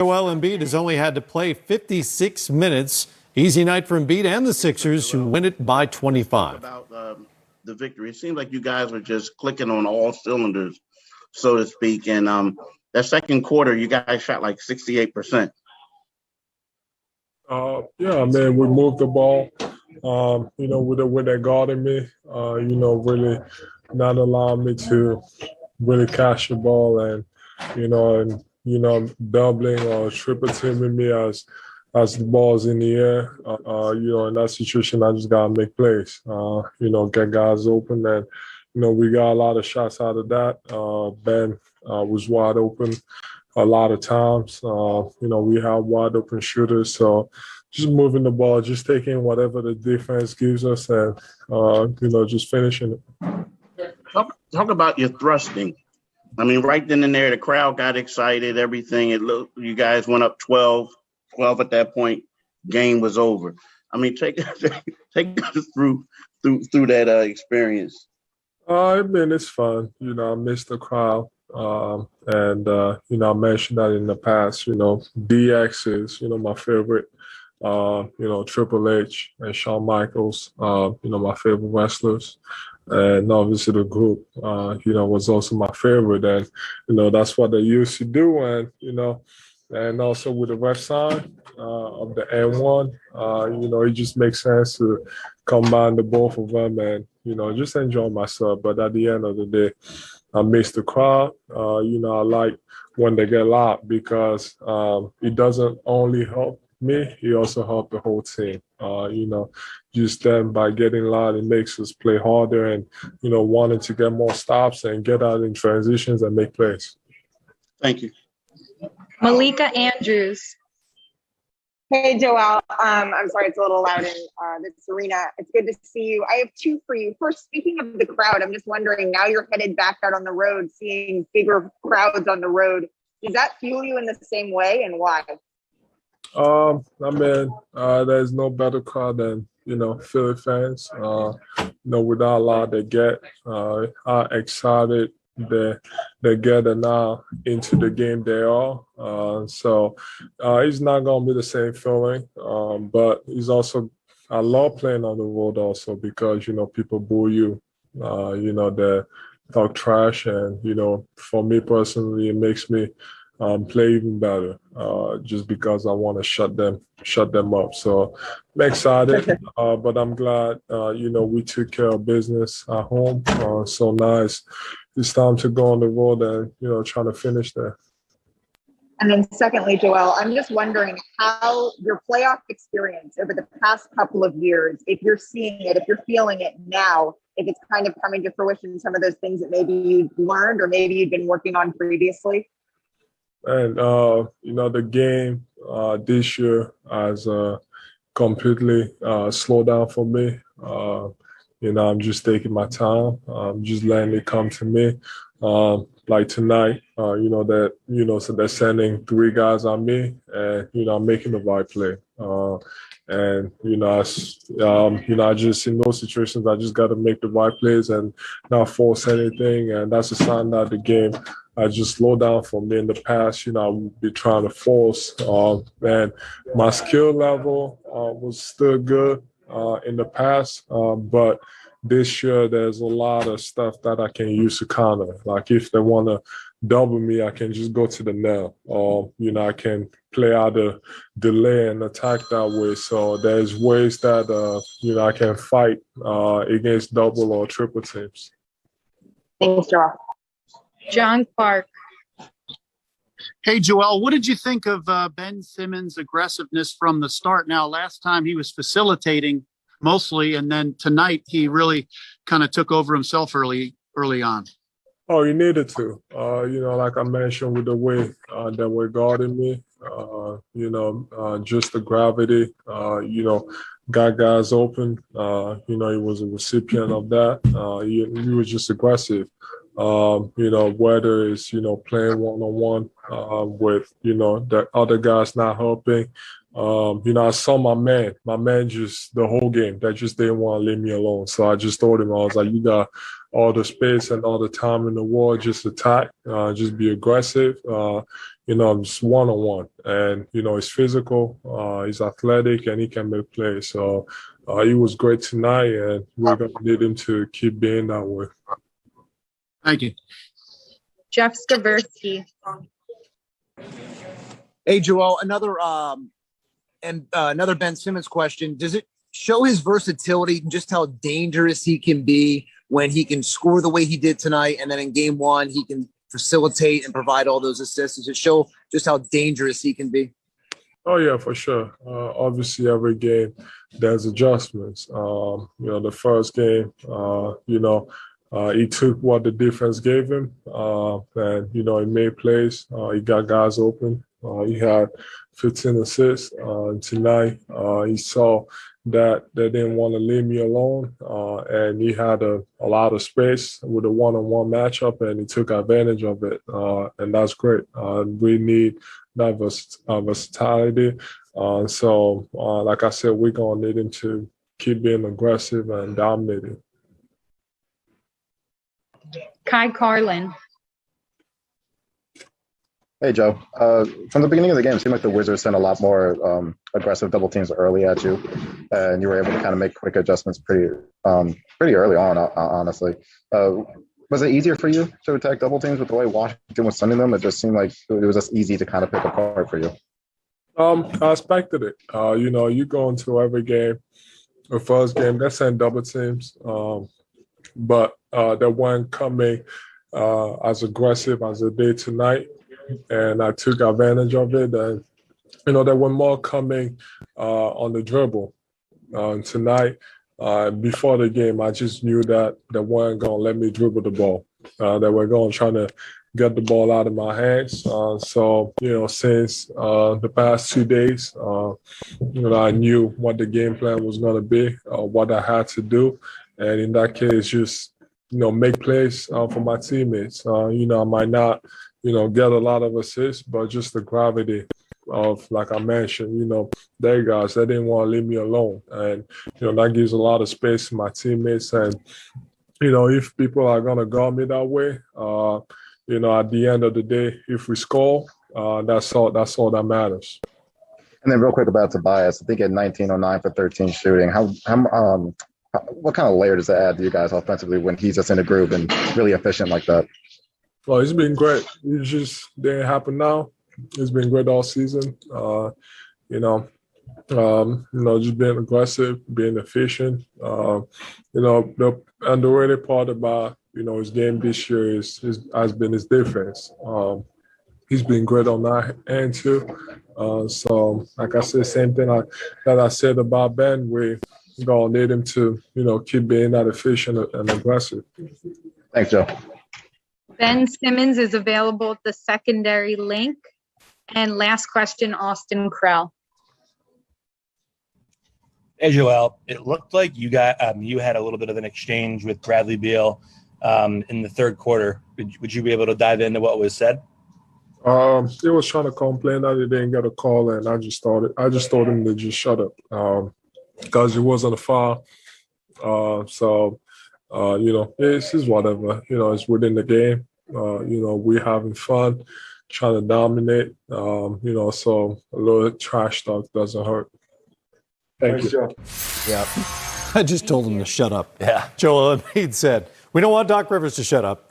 Joel Embiid has only had to play 56 minutes. Easy night for Embiid and the Sixers, who win it by 25. About the victory, it seems like you guys were just clicking on all cylinders, so to speak. And that second quarter, you guys shot like 68%. Yeah, man, we moved the ball. With the way they guarding me, really not allowing me to really catch the ball and doubling or triple teaming me as the ball's in the air. In that situation, I just gotta make plays. Get guys open, and we got a lot of shots out of that. Ben was wide open a lot of times. We have wide open shooters, so just moving the ball, just taking whatever the defense gives us, and just finishing it. Talk about your thrusting. I mean, right then and there, the crowd got excited. Everything. It looked. You guys went up 12 at that point. Game was over. I mean, take us through that experience. It's fun. I miss the crowd. I mentioned that in the past. DX is, my favorite. Triple H and Shawn Michaels, my favorite wrestlers. And obviously the group, was also my favorite. And, that's what they used to do. And also with the left side of the N1, it just makes sense to combine the both of them and, just enjoy myself. But at the end of the day, I miss the crowd. I like when they get loud because it doesn't only help me, it also helped the whole team. Just them by getting loud, it makes us play harder and, wanting to get more stops and get out in transitions and make plays. Thank you. Malika Andrews. Hey, Joel. I'm sorry it's a little loud in this arena. It's good to see you. I have two for you. First, speaking of the crowd, I'm just wondering, now you're headed back out on the road, seeing bigger crowds on the road. Does that fuel you in the same way, and why? There's no better crowd than, Philly fans. With a lot they get, how excited they get and now into the game they are. So it's not going to be the same feeling, but it's also, I love playing on the road also because, people boo you, they talk trash and, for me personally, it makes me play even better, just because I want to shut them up. So I'm excited, but I'm glad, we took care of business at home. So nice. It's time to go on the road and, trying to finish there. And then secondly, Joel, I'm just wondering how your playoff experience over the past couple of years, if you're seeing it, if you're feeling it now, if it's kind of coming to fruition, some of those things that maybe you've learned or maybe you've been working on previously. And, the game this year has completely slowed down for me. I'm just taking my time. Just letting it come to me. Like tonight, so they're sending 3 guys on me and, I'm making the right play. I just, in those situations, I just got to make the right plays and not force anything. And that's a sign that the game I just slow down for me. In the past, I would be trying to force. And my skill level was still good in the past, but this year there's a lot of stuff that I can use to counter. Like if they want to double me, I can just go to the nail, or I can play out a delay and attack that way. So there's ways that I can fight against double or triple teams. Thanks, Joel. John Clark. Hey, Joel, what did you think of Ben Simmons' aggressiveness from the start? Now, last time he was facilitating mostly, and then tonight he really kind of took over himself early on. Oh, you needed to. Like I mentioned, with the way that we're guarding me, just the gravity, got guys open. He was a recipient of that. He was just aggressive. Whether it's, playing one-on-one with, the other guys not helping. I saw my man just the whole game that just didn't want to leave me alone. So I just told him, I was like, you got all the space and all the time in the world, just attack, just be aggressive. just one-on-one. And, he's physical, he's athletic, and he can make plays. So he was great tonight, and we're going to need him to keep being that way. Thank you. Jeff Skaversky. Hey, Joel, another Ben Simmons question. Does it show his versatility and just how dangerous he can be when he can score the way he did tonight, and then in game one he can facilitate and provide all those assists? Does it show just how dangerous he can be? Oh, yeah, for sure. Obviously, every game there's adjustments. The first game, he took what the defense gave him, and, he made plays. He got guys open. He had 15 assists. Tonight, he saw that they didn't want to leave me alone, and he had a lot of space with a one-on-one matchup, and he took advantage of it, and that's great. We need that versatility. So, like I said, we're going to need him to keep being aggressive and dominating. Kai Carlin. Hey, Joe. From the beginning of the game, it seemed like the Wizards sent a lot more aggressive double teams early at you, and you were able to kind of make quick adjustments pretty early on, honestly. Was it easier for you to attack double teams with the way Washington was sending them? It just seemed like it was just easy to kind of pick apart for you. I expected it. You go into every game, the first game, they send double teams, but they weren't coming as aggressive as they did tonight. And I took advantage of it. And, there were more coming on the dribble. Tonight, before the game, I just knew that they weren't going to let me dribble the ball. They were going to try to get the ball out of my hands. So, since the past 2 days, I knew what the game plan was going to be, what I had to do. And in that case, just, make plays for my teammates. I might not, get a lot of assists, but just the gravity of, like I mentioned, their guys, they didn't want to leave me alone. And, that gives a lot of space to my teammates. And, if people are going to guard me that way, at the end of the day, if we score, that's all that matters. And then real quick about Tobias, I think at 1909 for 13 shooting, what kind of layer does that add to you guys offensively when he's just in a groove and really efficient like that? Well, it's been great. It just didn't happen now. It's been great all season. Just being aggressive, being efficient. The underrated part about, his game this year has been his defense. He's been great on that end too. So, like I said, same thing that I said about Ben, we're going to need him to, keep being that efficient and aggressive. Thanks, Joe. Ben Simmons is available at the secondary link. And last question, Austin Krell. Hey, Joel, it looked like you had a little bit of an exchange with Bradley Beal in the third quarter. Would you be able to dive into what was said? He was trying to complain that he didn't get a call, and I just told him to just shut up because it wasn't a foul. It's just whatever. It's within the game. We're having fun, trying to dominate. So a little trash talk doesn't hurt. Thank you. Yeah. I just told him to shut up. Yeah. Joel Embiid said, we don't want Doc Rivers to shut up.